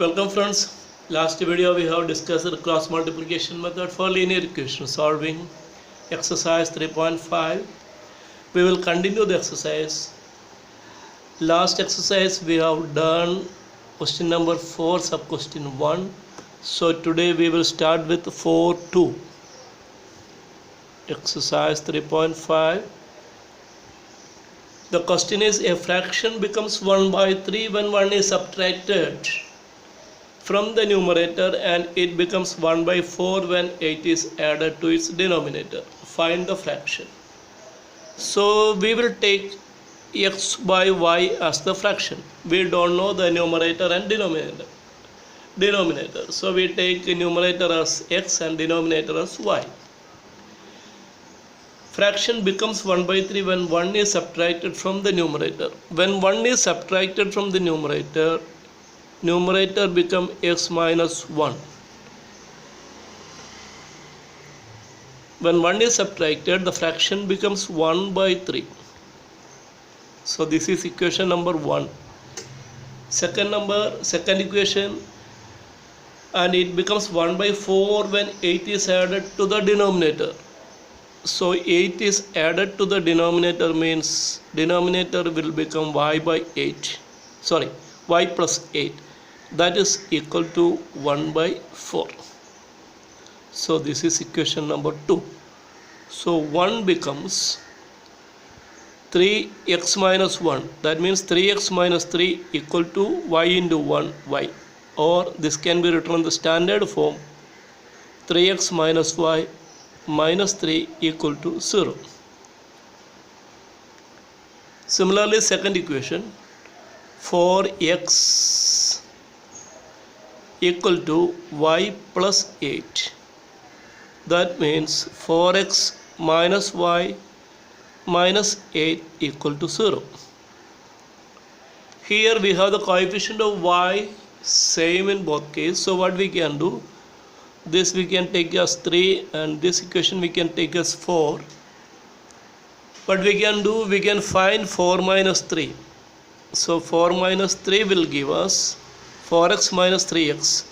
Welcome friends. Last video we have discussed the cross multiplication method for linear equation solving, exercise 3.5. We will continue the exercise. Last exercise we have done question number 4 sub question 1. So today we will start with 4.2. Exercise 3.5. The question is, a fraction becomes 1 by 3 when 1 is subtracted from the numerator and it becomes 1 by 4 when 8 is added to its denominator. Find the fraction. So we will take x by y as the fraction. We don't know the numerator and denominator. So we take the numerator as x and denominator as y. Fraction becomes 1 by 3 when 1 is subtracted from the numerator. When 1 is subtracted from the numerator become x minus 1. When 1 is subtracted, the fraction becomes 1 by 3. So this is equation number 1. Second equation, and it becomes 1 by 4 when 8 is added to the denominator. So 8 is added to the denominator means denominator will become y by 8. Sorry, y plus 8. That is equal to 1 by 4. So this is equation number 2. So 1 becomes 3x minus 1. That means 3x minus 3 equal to y into 1 y. Or this can be written in the standard form, 3x minus y minus 3 equal to 0. Similarly, second equation, 4x equal to y plus 8. That means 4x minus y minus 8 equal to 0. Here we have the coefficient of y same in both cases. So what we can do, this we can take as 3 and this equation we can take as 4. What we can do, we can find 4 minus 3. So 4 minus 3 will give us 4x minus 3x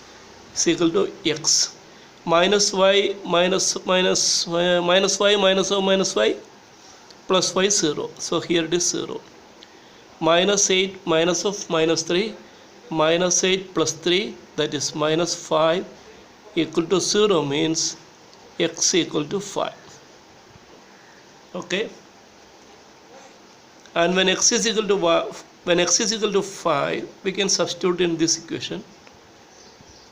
is equal to x minus y minus y minus y plus y 0. So here it is 0. Minus 8 minus of minus 3 minus 8 plus 3, that is minus 5 equal to 0 means x equal to 5. Okay, and when x is equal to 5, we can substitute in this equation.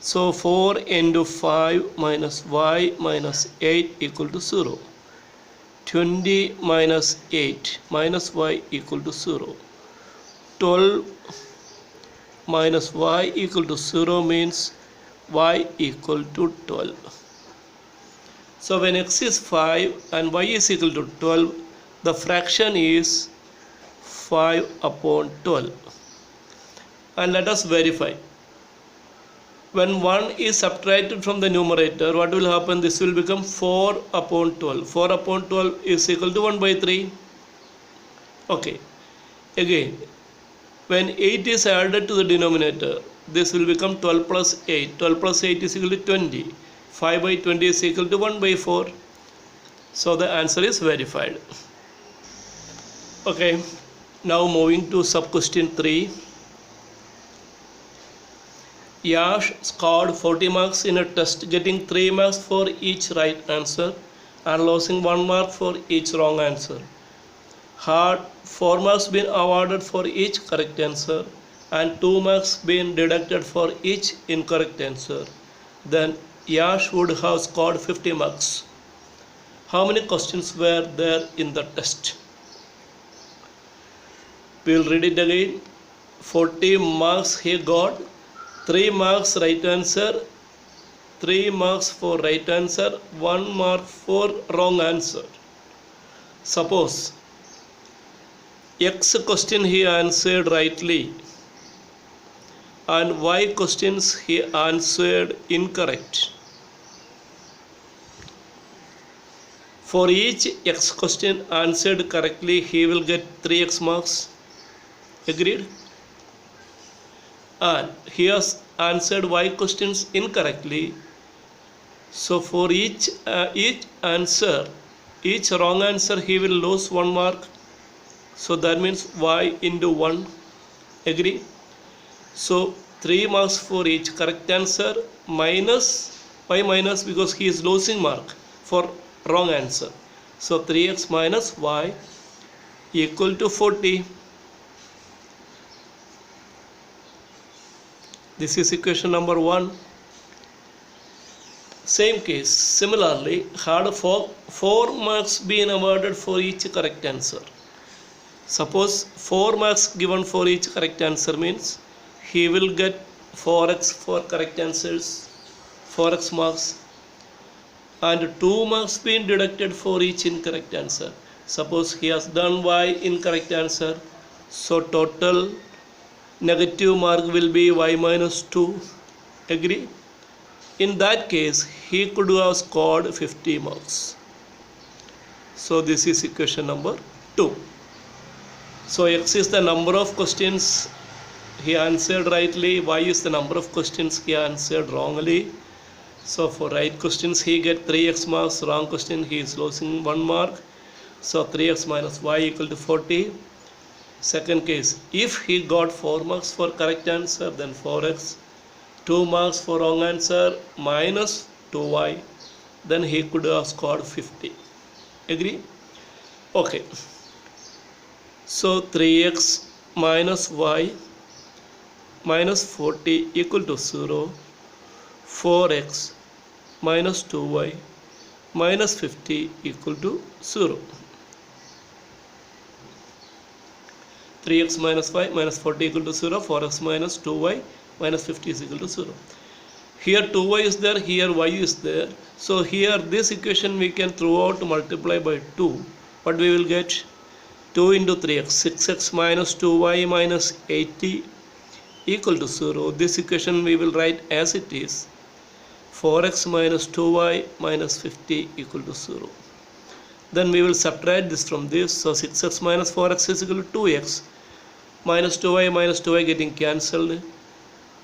So 4 into 5 minus y minus 8 equal to 0. 20 minus 8 minus y equal to 0. 12 minus y equal to 0 means y equal to 12. So when x is 5 and y is equal to 12, the fraction is 5 upon 12. And let us verify. When 1 is subtracted from the numerator, what will happen? This will become 4 upon 12. 4 upon 12 is equal to 1 by 3. Okay. Again, when 8 is added to the denominator, this will become 12 plus 8. 12 plus 8 is equal to 20. 5 by 20 is equal to 1 by 4. So the answer is verified. Okay. Now moving to sub question 3. Yash scored 40 marks in a test, getting 3 marks for each right answer and losing 1 mark for each wrong answer. Had 4 marks been awarded for each correct answer and 2 marks been deducted for each incorrect answer, then Yash would have scored 50 marks. How many questions were there in the test? We will read it again. 40 marks he got, 3 marks right answer, 3 marks for right answer, 1 mark for wrong answer. Suppose X question he answered rightly and Y questions he answered incorrect. For each X question answered correctly, he will get 3x marks. Agreed? and he has answered y questions incorrectly. So for each answer, each wrong answer, he will lose 1 mark. So that means y into 1. Agree? So 3 marks for each correct answer, minus y minus, because he is losing mark for wrong answer. So 3x minus y equal to 40. This is equation number 1. Same case, similarly, had 4 marks been awarded for each correct answer. Suppose 4 marks given for each correct answer means he will get 4x for correct answers, 4x marks, and 2 marks been deducted for each incorrect answer. Suppose he has done y incorrect answer, so total negative mark will be y minus 2. Agree? In that case, he could have scored 50 marks. So this is equation number 2. So x is the number of questions he answered rightly, y is the number of questions he answered wrongly. So for right questions he get 3x marks, wrong question he is losing 1 mark. So 3x minus y equal to 40. Second case, if he got 4 marks for correct answer, then 4x, 2 marks for wrong answer, minus 2y, then he could have scored 50. Agree? Okay. So 3x minus y minus 40 equal to 0. 4x minus 2y minus 50 equal to 0. 3x minus y minus 40 equal to 0. 4x minus 2y minus 50 is equal to 0. Here 2y is there, here y is there. So here this equation we can throughout multiply by 2. What we will get? 2 into 3x, 6x minus 2y minus 80 equal to 0. This equation we will write as it is. 4x minus 2y minus 50 equal to 0. Then we will subtract this from this. So 6x minus 4x is equal to 2x. Minus 2y getting cancelled.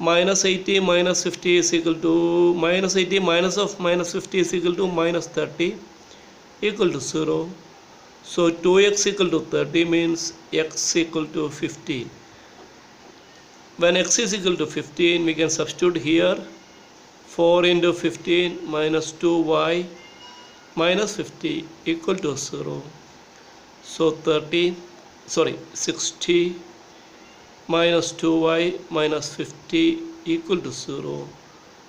Minus 80 minus 50 is equal to minus 80 minus of minus 50 is equal to minus 30 equal to 0. So 2x equal to 30 means x equal to 15. When x is equal to 15, we can substitute here 4 into 15 minus 2y minus 50 equal to 0. So 60 minus 2y minus 50 equal to 0,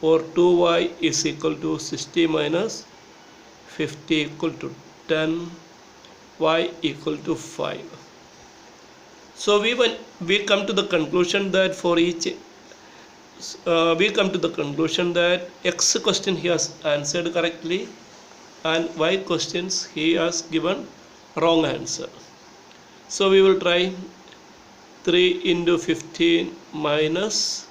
or 2y is equal to 60 minus 50 equal to 10, y equal to 5. So we come to the conclusion that for each x question he has answered correctly and y questions he has given wrong answer. So we will try 3 into 15 minus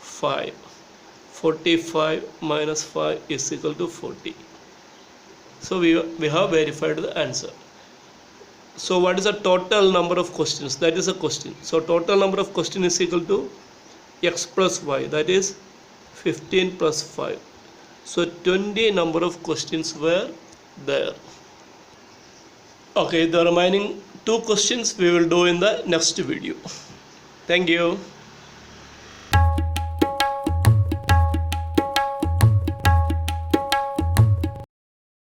5. 45 minus 5 is equal to 40. So we have verified the answer. So what is the total number of questions? That is a question. So total number of question is equal to x plus y, that is 15 plus 5. So 20 number of questions were there. Okay, the remaining 2 questions we will do in the next video. Thank you.